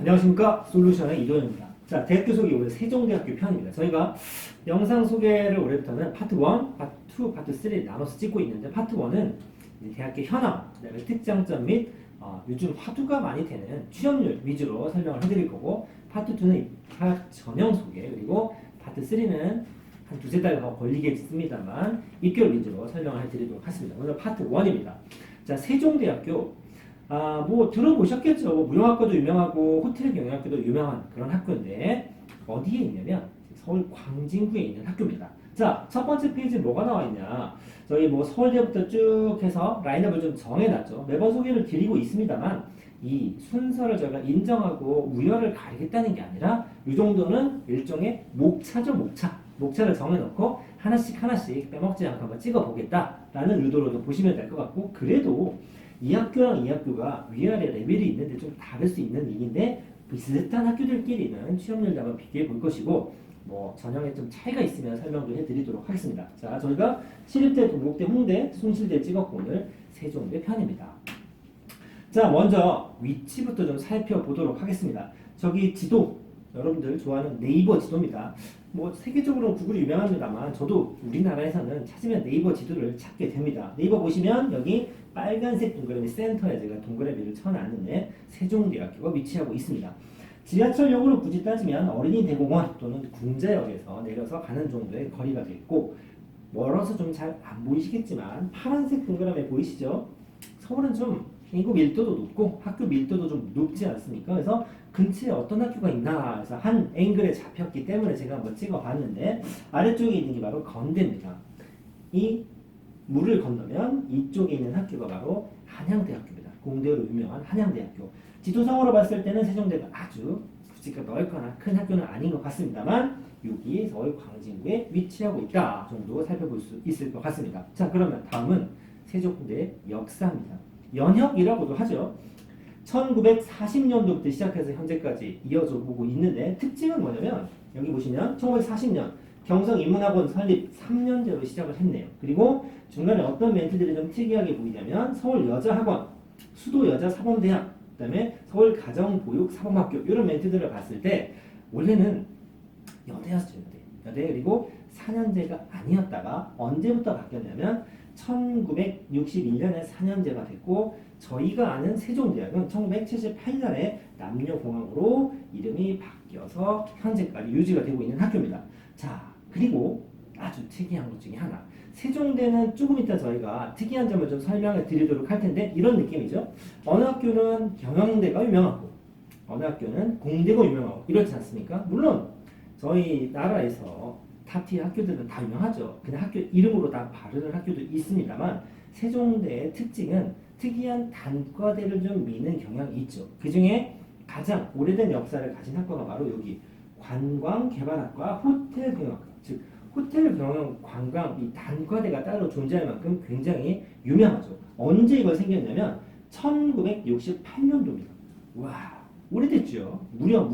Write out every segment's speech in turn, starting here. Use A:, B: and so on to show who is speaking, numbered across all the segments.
A: 안녕하십니까. 솔루션의 이도현입니다. 자, 대학교 소개 오늘 세종대학교 편입니다. 저희가 영상 소개를 올해부터는 파트 1, 파트 2, 파트 3 나눠서 찍고 있는데 파트 1은 대학교 현황, 그다음에 특장점 및 요즘 화두가 많이 되는 취업률 위주로 설명을 해드릴 거고 파트 2는 입학 전형 소개 그리고 파트 3는 한 두세 달 더 걸리겠습니다만 입결 위주로 설명을 해드리도록 하겠습니다. 오늘 파트 1입니다. 자, 세종대학교 뭐 들어보셨겠죠. 뭐 무용학과도 유명하고 호텔 경영학교도 유명한 그런 학교인데 어디에 있냐면 서울 광진구에 있는 학교입니다. 자, 첫 번째 페이지에 뭐가 나와 있냐. 저희 뭐 서울대부터 쭉 해서 라인업을 좀 정해놨죠. 매번 소개를 드리고 있습니다만 이 순서를 저희가 인정하고 우열을 가리겠다는 게 아니라 이 정도는 일종의 목차죠. 목차를 정해놓고 하나씩 빼먹지 않고 한번 찍어보겠다라는 의도로 보시면 될 것 같고 그래도 이 학교랑 이 학교가 위아래 레벨이 있는데 좀 다를 수 있는 일인데 비슷한 학교들끼리는 취업률도 한번 비교해 볼 것이고 뭐 전형에 좀 차이가 있으면 설명도 해드리도록 하겠습니다. 자, 저희가 시립대, 동국대, 홍대, 숭실대 찍었고 오늘 세종대 편입니다. 자, 먼저 위치부터 좀 살펴보도록 하겠습니다. 저기 지도, 여러분들 좋아하는 네이버 지도입니다. 뭐 세계적으로 구글이 유명합니다만 저도 우리나라에서는 찾으면 네이버 지도를 찾게 됩니다. 네이버 보시면 여기 빨간색 동그라미 센터에 제가 동그라미를 쳐놨는데 세종대학교가 위치하고 있습니다. 지하철역으로 굳이 따지면 어린이대공원 또는 궁자역에서 내려서 가는 정도의 거리가 됐고 멀어서 좀 잘 안 보이시겠지만 파란색 동그라미 보이시죠? 서울은 좀 인구 밀도도 높고 학교 밀도도 좀 높지 않습니까? 그래서 근처에 어떤 학교가 있나 해서 한 앵글에 잡혔기 때문에 제가 한번 찍어봤는데 아래쪽에 있는 게 바로 건대입니다. 이 물을 건너면 이쪽에 있는 학교가 바로 한양대학교입니다. 공대로 유명한 한양대학교. 지도상으로 봤을 때는 세종대가 아주 부지가 넓거나 큰 학교는 아닌 것 같습니다만 여기 서울 광진구에 위치하고 있다 정도 살펴볼 수 있을 것 같습니다. 자, 그러면 다음은 세종대 역사입니다. 연혁이라고도 하죠. 1940년도부터 시작해서 현재까지 이어져 보고 있는데 특징은 뭐냐면 여기 보시면 1940년 경성인문학원 설립 3년제로 시작을 했네요. 그리고 중간에 어떤 멘트들이 좀 특이하게 보이냐면 서울여자학원, 수도여자사범대학, 그 다음에 서울가정보육사범학교 이런 멘트들을 봤을 때 원래는 여대였죠. 여대 그리고 4년제가 아니었다가 언제부터 바뀌었냐면 1961년에 4년제가 됐고 저희가 아는 세종대학은 1978년에 남녀공학으로 이름이 바뀌어서 현재까지 유지가 되고 있는 학교입니다. 자, 그리고 아주 특이한 것 중에 하나 세종대는 조금 이따 저희가 특이한 점을 좀 설명해 드리도록 할 텐데 이런 느낌이죠. 어느 학교는 경영대가 유명하고 어느 학교는 공대가 유명하고 이렇지 않습니까? 물론 저희 나라에서 탑티어 학교들은 다 유명하죠. 그냥 학교 이름으로 다 바르는 학교도 있습니다만 세종대의 특징은 특이한 단과대를 좀 미는 경향이 있죠. 그 중에 가장 오래된 역사를 가진 학과가 바로 여기 관광개발학과 호텔경영학과, 즉 호텔 경영 관광 이 단과대가 따로 존재할 만큼 굉장히 유명하죠. 언제 이걸 생겼냐면 1968년도입니다. 와, 오래됐죠. 무려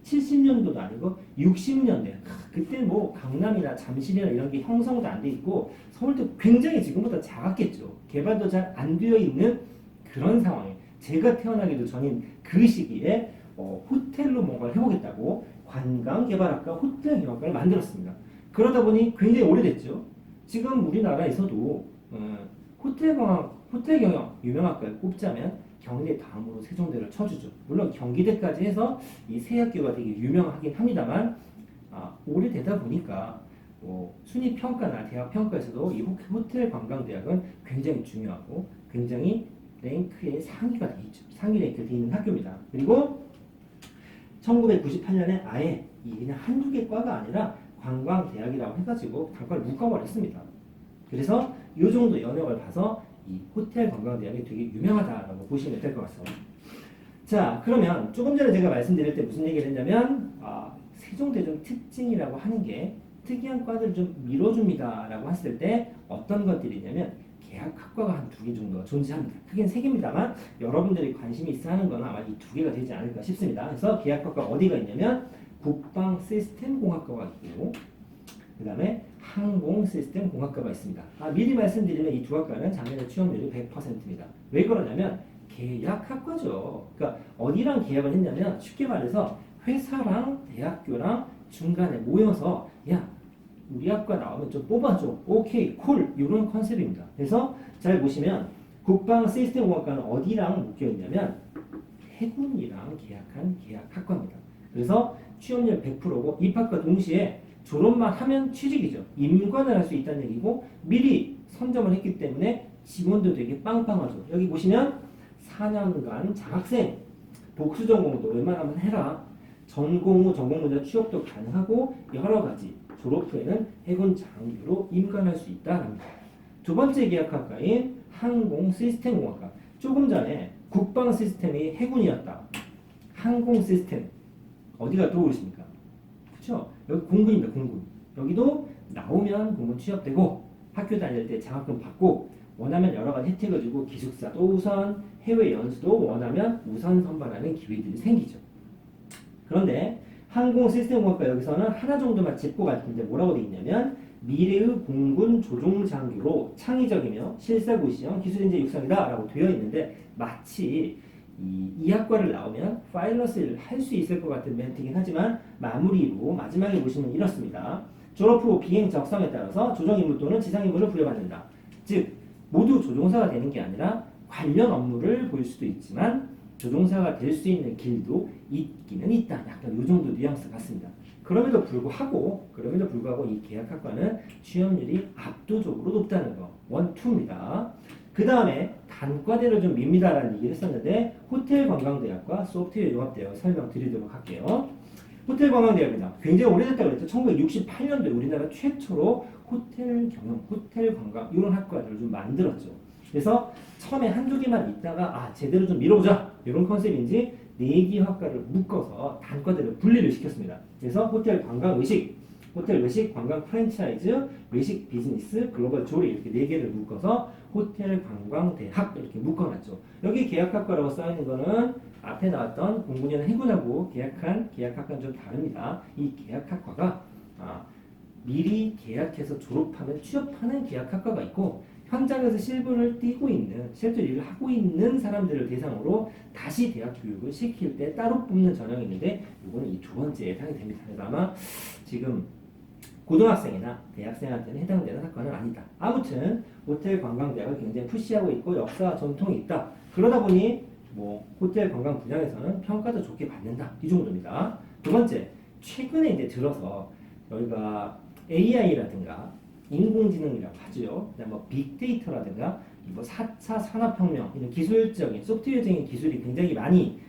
A: 70년도도 아니고 60년대. 그때 뭐 강남이나 잠실이나 이런 게 형성도 안 돼 있고 서울도 굉장히 지금보다 작았겠죠. 개발도 잘 안 되어 있는 그런 상황에 제가 태어나기도 전인 그 시기에 호텔로 뭔가를 해보겠다고 관광개발학과 호텔경영학과를 만들었습니다. 그러다 보니 굉장히 오래됐죠. 지금 우리나라에서도 호텔경영 유명학과를 꼽자면 경희대 다음으로 세종대를 쳐주죠. 물론 경기대까지 해서 이 세 학교가 되게 유명하긴 합니다만 오래되다 보니까 순위 평가나 대학 평가에서도 이 호텔 관광대학은 굉장히 중요하고 굉장히 랭크의 상위가 돼 있죠. 상위 랭크에 돼 있는 학교입니다. 그리고 1998년에 아예 그냥 한두 개 과가 아니라 관광대학이라고 해가지고 단과를 묶어버렸습니다. 그래서 이 정도 연역을 봐서 이 호텔 관광대학이 되게 유명하다라고 보시면 될 것 같습니다. 자, 그러면 조금 전에 제가 말씀드릴 때 무슨 얘기를 했냐면 세종대 좀 특징이라고 하는 게 특이한 과들을 좀 밀어줍니다라고 했을 때 어떤 것들이냐면 계약학과가 한 2개 정도 존재합니다. 크게는 3개입니다만 여러분들이 관심이 있어 하는 건 아마 이 2개가 되지 않을까 싶습니다. 그래서 계약학과 어디가 있냐면 국방시스템공학과가 있고 그 다음에 항공시스템공학과가 있습니다. 미리 말씀드리면 이 두 학과는 작년에 취업률이 100%입니다. 왜 그러냐면 계약학과죠. 그러니까 어디랑 계약을 했냐면 쉽게 말해서 회사랑 대학교랑 중간에 모여서 야 우리 학과 나오면 좀 뽑아줘. 오케이 콜 이런 컨셉입니다. 그래서 잘 보시면 국방 시스템공학과는 어디랑 묶여 있냐면 해군이랑 계약한 계약학과입니다. 그래서 취업률 100%고 입학과 동시에 졸업만 하면 취직이죠. 임관을 할 수 있다는 얘기고 미리 선점을 했기 때문에 지원도 되게 빵빵하죠. 여기 보시면 4년간 장학생 복수 전공도 웬만하면 해라. 전공 후 전공 문제 취업도 가능하고 여러 가지 졸업 후에는 해군 장교로 임관할 수 있다랍니다. 두 번째 계약학과인 항공 시스템공학과. 조금 전에 국방 시스템이 해군이었다. 항공 시스템 어디가 떠오르십니까? 그렇죠? 여기 공군입니다. 공군. 여기도 나오면 공군 취업되고 학교 다닐 때 장학금 받고 원하면 여러 가지 혜택을 주고 기숙사도 우선 해외 연수도 원하면 우선 선발하는 기회들이 생기죠. 그런데 항공 시스템공학과 여기서는 하나 정도만 짚고 갈 텐데 뭐라고 되어 있냐면 미래의 공군 조종장교로 창의적이며 실사고시형 기술인재 육성이다 라고 되어 있는데 마치 이 학과를 나오면 파일럿을 할 수 있을 것 같은 멘트이긴 하지만 마무리로 마지막에 보시면 이렇습니다. 졸업 후 비행 적성에 따라서 조종임무 또는 지상임무를 부여받는다. 즉 모두 조종사가 되는 게 아니라 관련 업무를 볼 수도 있지만 조종사가 될 수 있는 길도 있기는 있다. 약간 이 정도 뉘앙스 같습니다. 그럼에도 불구하고 이 계약학과는 취업률이 압도적으로 높다는 거. 1, 2입니다. 그 다음에 단과대로 좀 밉니다라는 얘기를 했었는데 호텔관광대학과 소프트웨어 융합대학 설명드리도록 할게요. 호텔관광대학입니다. 굉장히 오래됐다고 그랬죠. 1968년도에 우리나라 최초로 호텔 경영, 호텔 관광 이런 학과들을 좀 만들었죠. 그래서 처음에 한두 개만 있다가 제대로 좀 밀어보자 이런 컨셉인지 4개 학과를 묶어서 단과대로 분리를 시켰습니다. 그래서 호텔 관광 의식, 호텔 외식 관광 프랜차이즈, 외식 비즈니스, 글로벌 조리 이렇게 4개를 묶어서 호텔 관광 대학 이렇게 묶어놨죠. 여기 계약학과라고 써있는 거는 앞에 나왔던 공군이나 해군하고 계약한 계약학과는 좀 다릅니다. 이 계약학과가 미리 계약해서 졸업하면 취업하는 계약학과가 있고 현장에서 실무를 띄고 있는 실제 일을 하고 있는 사람들을 대상으로 다시 대학 교육을 시킬 때 따로 뽑는 전형이 있는데 이거는 이 두 번째에 해당이 됩니다. 그래서 아마 지금 고등학생이나 대학생한테는 해당되는 학과는 아니다. 아무튼 호텔 관광대학을 굉장히 푸시하고 있고 역사와 전통이 있다. 그러다 보니 뭐 호텔 관광 분야에서는 평가도 좋게 받는다. 이 정도입니다. 두 번째, 최근에 이제 들어서 여기가 AI라든가 인공지능이라고 하죠. 그다음 뭐 빅데이터라든가 뭐 4차 산업혁명 이런 기술적인 소프트웨어적인 기술이 굉장히 많이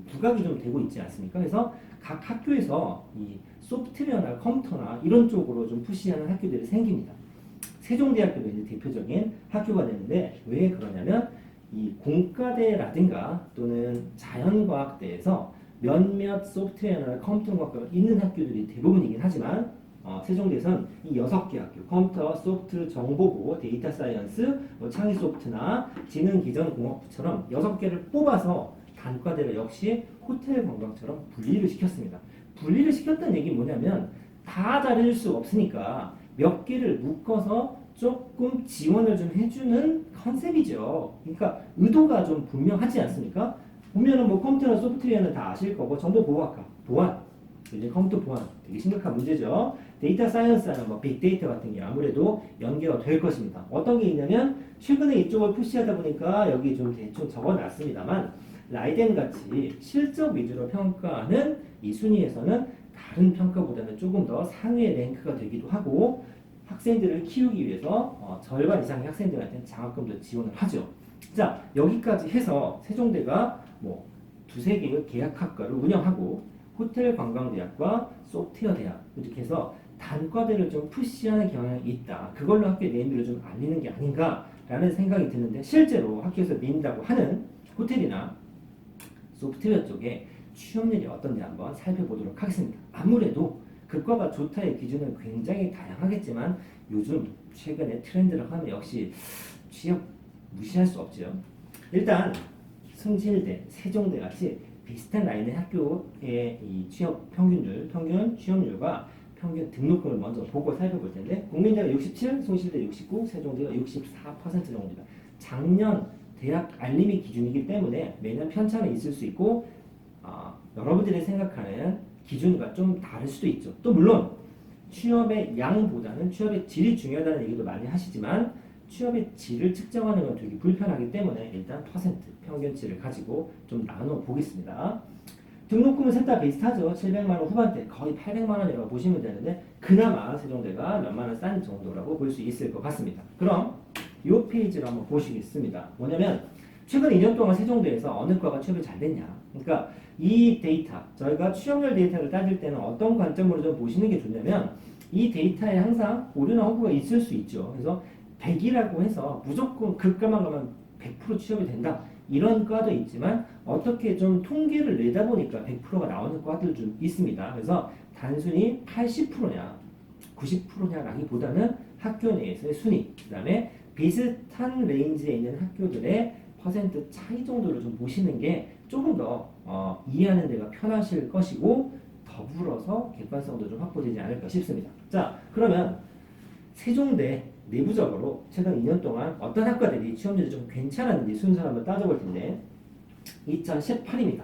A: 부각이 좀 되고 있지 않습니까? 그래서 각 학교에서 이 소프트웨어나 컴퓨터나 이런 쪽으로 좀 푸시하는 학교들이 생깁니다. 세종대학교도 이제 대표적인 학교가 되는데 왜 그러냐면 이 공과대라든가 또는 자연과학대에서 몇몇 소프트웨어나 컴퓨터과가 있는 학교들이 대부분이긴 하지만 세종대에서는 이 6개 학교 컴퓨터, 소프트, 정보고, 데이터 사이언스, 창의 소프트나 지능기전공학부처럼 6개를 뽑아서 단과대를 역시 호텔 관광처럼 분리를 시켰습니다. 분리를 시켰다는 얘기는 뭐냐면 다 잘해줄 수 없으니까 몇 개를 묶어서 조금 지원을 좀 해주는 컨셉이죠. 그러니까 의도가 좀 분명하지 않습니까? 보면은 뭐 컴퓨터나 소프트웨어는 다 아실 거고 정보보호학과, 보안, 이제 컴퓨터 보안 되게 심각한 문제죠. 데이터 사이언스나 뭐 빅데이터 같은 게 아무래도 연계가 될 것입니다. 어떤 게 있냐면 최근에 이쪽을 푸시하다 보니까 여기 좀 대충 적어놨습니다만 라이덴 같이 실적 위주로 평가하는 이 순위에서는 다른 평가보다는 조금 더 상위의 랭크가 되기도 하고 학생들을 키우기 위해서 절반 이상의 학생들한테는 장학금도 지원을 하죠. 자, 여기까지 해서 세종대가 뭐 두세 개의 계약학과를 운영하고 호텔 관광대학과 소프트웨어 대학 이렇게 해서 단과대를 좀 푸시하는 경향이 있다. 그걸로 학교의 네임밸류를 좀 알리는 게 아닌가라는 생각이 드는데 실제로 학교에서 민다고 하는 호텔이나 소프트웨어 쪽에 취업률이 어떤지 한번 살펴보도록 하겠습니다. 아무래도 그과가 좋다의 기준은 굉장히 다양하겠지만 요즘 최근에 트렌드를 하면 역시 취업 무시할 수 없죠. 일단 승실대, 세종대 같이 비슷한 라인의 학교의 이 취업 평균 취업률과 평균 등록금을 먼저 보고 살펴볼 텐데 국민대가 67, 숭실대 69, 세종대가 64% 정도입니다. 작년 대학 알림이 기준이기 때문에 매년 편차는 있을 수 있고 여러분들이 생각하는 기준과 좀 다를 수도 있죠. 또 물론 취업의 양보다는 취업의 질이 중요하다는 얘기도 많이 하시지만 취업의 질을 측정하는 건 되게 불편하기 때문에 일단 퍼센트 평균치를 가지고 좀 나눠 보겠습니다. 등록금은 셋 다 비슷하죠. 700만 원 후반대 거의 800만 원이라고 보시면 되는데 그나마 세종대가 몇만 원 싼 정도라고 볼 수 있을 것 같습니다. 그럼 이 페이지를 한번 보시겠습니다. 뭐냐면 최근 2년 동안 세종대에서 어느 과가 취업이 잘 됐냐. 그러니까 이 데이터 저희가 취업률 데이터를 따질 때는 어떤 관점으로 좀 보시는 게 좋냐면 이 데이터에 항상 오류나 허구가 있을 수 있죠. 그래서 100이라고 해서 무조건 그과만 가면 100% 취업이 된다. 이런 과도 있지만 어떻게 좀 통계를 내다 보니까 100%가 나오는 과들도 좀 있습니다. 그래서 단순히 80%냐 90%냐라기보다는 학교 내에서의 순위, 그 다음에 비슷한 레인지에 있는 학교들의 퍼센트 차이 정도를 좀 보시는 게 조금 더 이해하는 데가 편하실 것이고 더불어서 객관성도 좀 확보되지 않을까 싶습니다. 자, 그러면 세종대 내부적으로 최근 2년 동안 어떤 학과들이 취업률이 좀 괜찮았는지 순서를 한번 따져볼 텐데 2018입니다.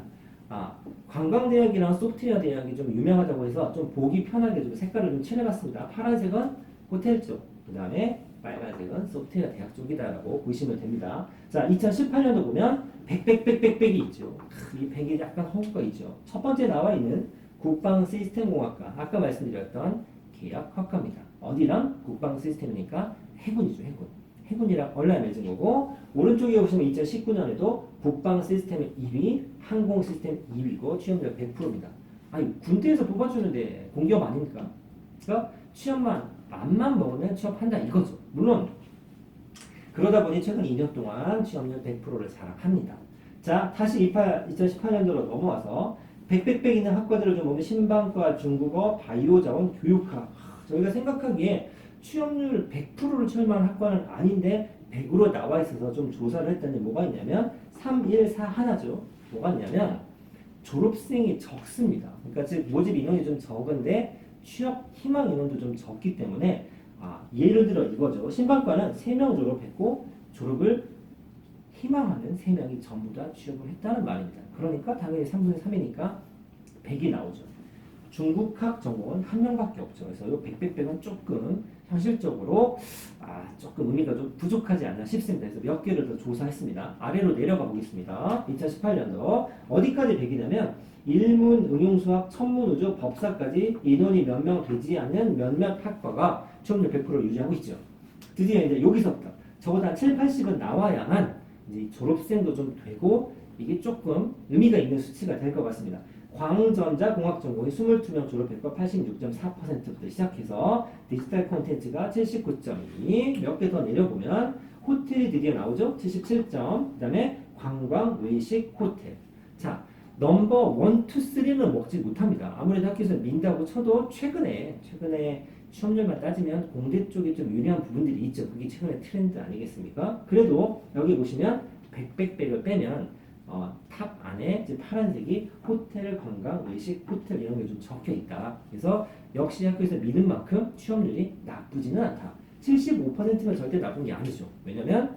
A: 관광대학이랑 소프트웨어 대학이 좀 유명하다고 해서 좀 보기 편하게 좀 색깔을 좀 칠해봤습니다. 파란색은 호텔 쪽, 그 다음에 빨간색은 소프트웨어 대학 쪽이다라고 보시면 됩니다. 자, 2018년도 보면 100이 있죠. 이 100이 약간 허구가 있죠. 첫 번째 나와 있는 국방시스템공학과, 아까 말씀드렸던 계약학과입니다. 어디랑? 국방시스템이니까 해군이죠, 해군. 해군이랑 얼라인 맺은 거고, 오른쪽에 보시면 2019년에도 국방시스템 2위, 항공시스템 2위고 취업률 100%입니다. 아니, 군대에서 뽑아주는데 공기업 아닙니까? 그러니까 취업만 맘만 먹으면 취업한다 이거죠. 물론 그러다 보니 최근 2년 동안 취업률 100%를 자랑합니다. 자, 다시 2018년도로 넘어와서 100 있는 학과들을 좀 보면 신방과, 중국어, 바이오자원, 교육학. 저희가 생각하기에 취업률 100%를 채울만한 학과는 아닌데 100으로 나와 있어서 좀 조사를 했더니 뭐가 있냐면 314 하나죠. 뭐가 있냐면 졸업생이 적습니다. 그러니까 즉 모집 인원이 좀 적은데 취업 희망 인원도 좀 적기 때문에 예를 들어 이거죠. 신방과는 3명 졸업했고 졸업을 희망하는 3명이 전부 다 취업을 했다는 말입니다. 그러니까 당연히 3분의 3이니까 100이 나오죠. 중국학 전공은 1명밖에 없죠. 그래서 이 100은 조금 현실적으로 조금 의미가 좀 부족하지 않나 싶습니다. 그래서 몇 개를 더 조사했습니다. 아래로 내려가 보겠습니다. 2018년도 어디까지 100이냐면 일문, 응용수학, 천문우주, 법사까지 인원이 몇 명 되지 않는 몇몇 학과가 취업률 100%를 유지하고 있죠. 드디어 이제 여기서부터 적어도 한 7, 80은 나와야만 이제 졸업생도 좀 되고 이게 조금 의미가 있는 수치가 될 것 같습니다. 광전자 공학전공이 22명 졸업했고 86.4%부터 시작해서 디지털 콘텐츠가 79.2, 몇 개 더 내려보면 호텔이 드디어 나오죠. 77점, 그 다음에 관광, 외식, 호텔. 자, 넘버 1, 2, 3는 먹지 못합니다. 아무래도 학교에서 민다고 쳐도 최근에 취업률만 따지면 공대 쪽에 좀 유리한 부분들이 있죠. 그게 최근에 트렌드 아니겠습니까? 그래도 여기 보시면 100을 빼면 탑 안에 이제 파란색이 호텔, 관광, 외식, 호텔 이런 게 좀 적혀 있다. 그래서 역시 학교에서 믿은 만큼 취업률이 나쁘지는 않다. 75%면 절대 나쁜 게 아니죠. 왜냐면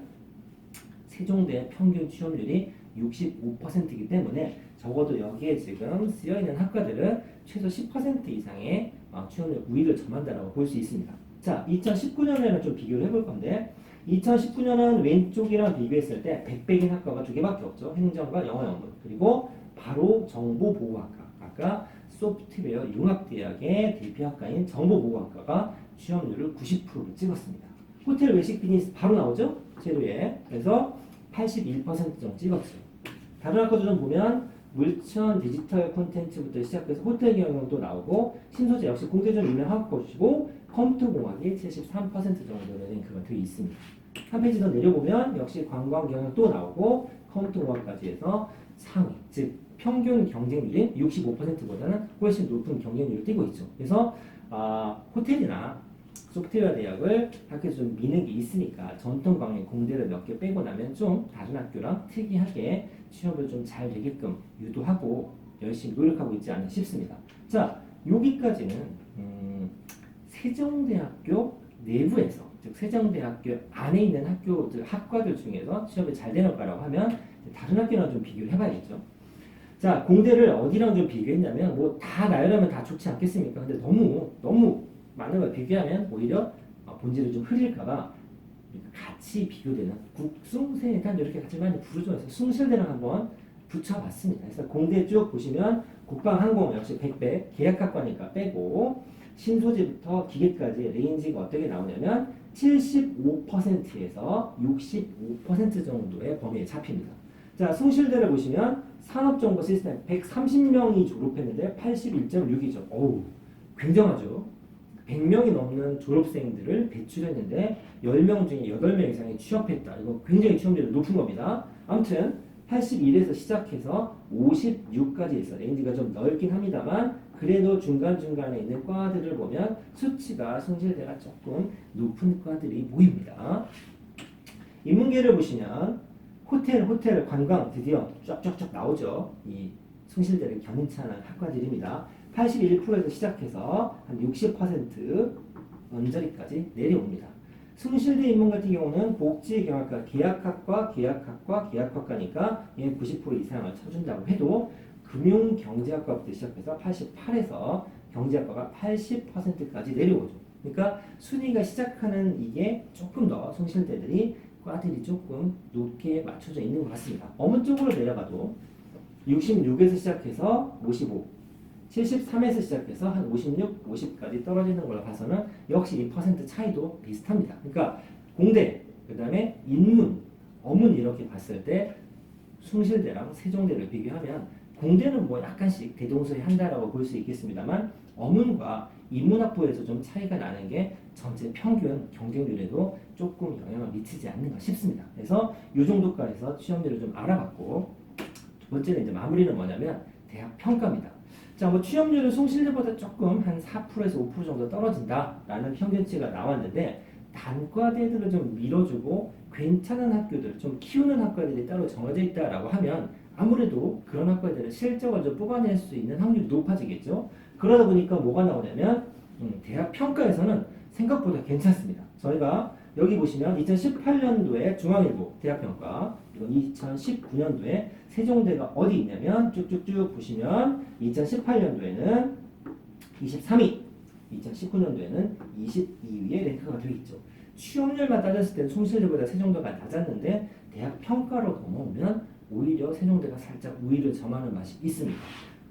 A: 세종대 평균 취업률이 65%이기 때문에 적어도 여기에 지금 쓰여있는 학과들은 최소 10% 이상의 취업률 우위를 점한다라고 볼 수 있습니다. 자, 2019년에는 좀 비교를 해볼 건데 2019년은 왼쪽이랑 비교했을 때 100인 학과가 2개밖에 없죠. 행정과 영어 영문. 그리고 바로 정보보호학과. 아까 소프트웨어 융합대학의 대표학과인 정보보호학과가 취업률을 90%를 찍었습니다. 호텔 외식 비즈니스 바로 나오죠. 제도에. 그래서 81% 정도 찍었죠. 다른 학과도 좀 보면 물천 디지털 콘텐츠부터 시작해서 호텔 경영도 나오고 신소재 역시 공대전 유명한 곳이고 컴퓨터공학이 73% 정도의 랭크가 되어 있습니다. 한 페이지 더 내려보면 역시 관광 경영 또 나오고 컴퓨터공학까지 해서 상위, 즉 평균 경쟁률이 65%보다는 훨씬 높은 경쟁률을 띠고 있죠. 그래서 호텔이나 소프트웨어 대학을 학교에서 좀 미는 게 있으니까 전통 강의 공대를 몇 개 빼고 나면 좀 다른 학교랑 특이하게 취업을 좀 잘 되게끔 유도하고 열심히 노력하고 있지 않나 싶습니다. 자, 여기까지는 세종대학교 내부에서 즉 세종대학교 안에 있는 학과들 중에서 취업이 잘 되는 과라고 하면 다른 학교랑 좀 비교를 해봐야겠죠. 자, 공대를 어디랑 좀 비교했냐면 뭐 다 나열하면 다 좋지 않겠습니까? 근데 너무 많은 걸 비교하면 오히려 본질을 좀 흐릴까봐 같이 비교되는 국숭세단 이렇게 같이 많이 부르죠. 그래서 숭실대랑 한번 붙여봤습니다. 그래서 공대 쭉 보시면 국방항공 역시 100배 계약학과니까 빼고 신소재부터 기계까지 레인지가 어떻게 나오냐면 75%에서 65% 정도의 범위에 잡힙니다. 자, 숭실대를 보시면 산업정보 시스템 130명이 졸업했는데 81.6이죠. 어우, 굉장하죠. 100명이 넘는 졸업생들을 배출했는데 10명 중에 8명 이상이 취업했다. 이거 굉장히 취업률이 높은 겁니다. 아무튼 81에서 시작해서 56까지 있어. 레인지가 좀 넓긴 합니다만 그래도 중간중간에 있는 과들을 보면 수치가 숭실대가 조금 높은 과들이 보입니다. 인문계를 보시면 호텔, 관광 드디어 쫙쫙쫙 나오죠. 이 숭실대를 견인치 않은 학과들입니다. 81%에서 시작해서 한 60% 언저리까지 내려옵니다. 숭실대 인문 같은 경우는 복지경학과, 계약학과니까 90% 이상을 쳐준다고 해도 금융경제학과부터 시작해서 88에서 경제학과가 80%까지 내려오죠. 그러니까 순위가 시작하는 이게 조금 더 숭실대들이 과들이 조금 높게 맞춰져 있는 것 같습니다. 어느 쪽으로 내려가도 66에서 시작해서 55, 73에서 시작해서 한 56, 50까지 떨어지는 걸로 봐서는 역시 2% 차이도 비슷합니다. 그러니까 공대, 그 다음에 인문, 어문 이렇게 봤을 때 숭실대랑 세종대를 비교하면 공대는 뭐 약간씩 대동소이한다라고 볼 수 있겠습니다만 어문과 인문학부에서 좀 차이가 나는 게 전체 평균 경쟁률에도 조금 영향을 미치지 않는가 싶습니다. 그래서 이 정도까지서 취업률을 좀 알아봤고 두 번째는 이제 마무리는 뭐냐면 대학 평가입니다. 자, 뭐 취업률은 숭실대보다 조금 한 4%에서 5% 정도 떨어진다라는 평균치가 나왔는데 단과대들을 좀 밀어주고 괜찮은 학교들, 좀 키우는 학과들이 따로 정해져 있다라고 하면 아무래도 그런 학과들은 실적을 좀 뽑아낼 수 있는 확률이 높아지겠죠. 그러다 보니까 뭐가 나오냐면 대학 평가에서는 생각보다 괜찮습니다. 저희가 여기 보시면 2018년도에 중앙일보 대학평가, 이건 2019년도에 세종대가 어디 있냐면 쭉쭉쭉 보시면 2018년도에는 23위, 2019년도에는 22위에 랭크가 되어 있죠. 취업률만 따졌을 때는 숭실대보다 세종대가 낮았는데 대학 평가로 넘어오면 오히려 세종대가 살짝 우위를 점하는 맛이 있습니다.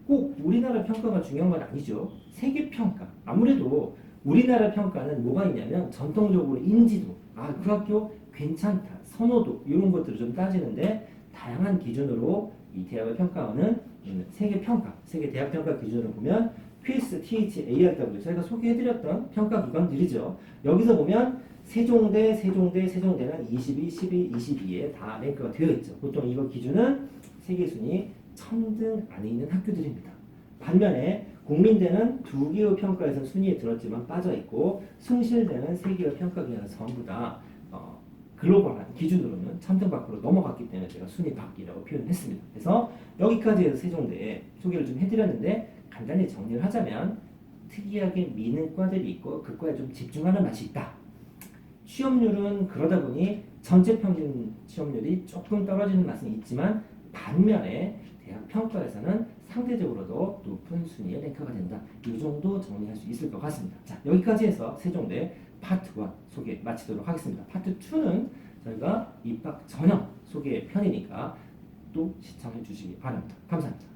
A: 꼭 우리나라 평가가 중요한 건 아니죠. 세계 평가. 아무래도 우리나라 평가는 뭐가 있냐면 전통적으로 인지도, 그 학교 괜찮다, 선호도 이런 것들을 좀 따지는데 다양한 기준으로 이 대학을 평가하는 세계 평가, 세계 대학 평가 기준으로 보면 QS, TH, ARW 저희가 소개해드렸던 평가 기관들이죠. 여기서 보면 세종대는 22, 12, 22에 다 랭크가 되어 있죠. 보통 이거 기준은 세계 순위 1000등 안에 있는 학교들입니다. 반면에 국민대는 두 개의 평가에서 순위에 들었지만 빠져 있고 숭실대는 세 개의 평가 기관에서 전부 다 글로벌한 기준으로는 1000등 밖으로 넘어갔기 때문에 제가 순위 밖이라고 표현했습니다. 그래서 여기까지 해서 세종대 소개를 좀 해드렸는데 간단히 정리를 하자면 특이하게 미는 과들이 있고 그 과에 좀 집중하는 맛이 있다. 취업률은 그러다 보니 전체 평균 취업률이 조금 떨어지는 맛은 있지만 반면에 대학 평가에서는 상대적으로도 높은 순위의 랭크가 된다. 이 정도 정리할 수 있을 것 같습니다. 자, 여기까지 해서 세종대 파트 1 소개 마치도록 하겠습니다. 파트 2는 저희가 입학 전형 소개 편이니까 또 시청해 주시기 바랍니다. 감사합니다.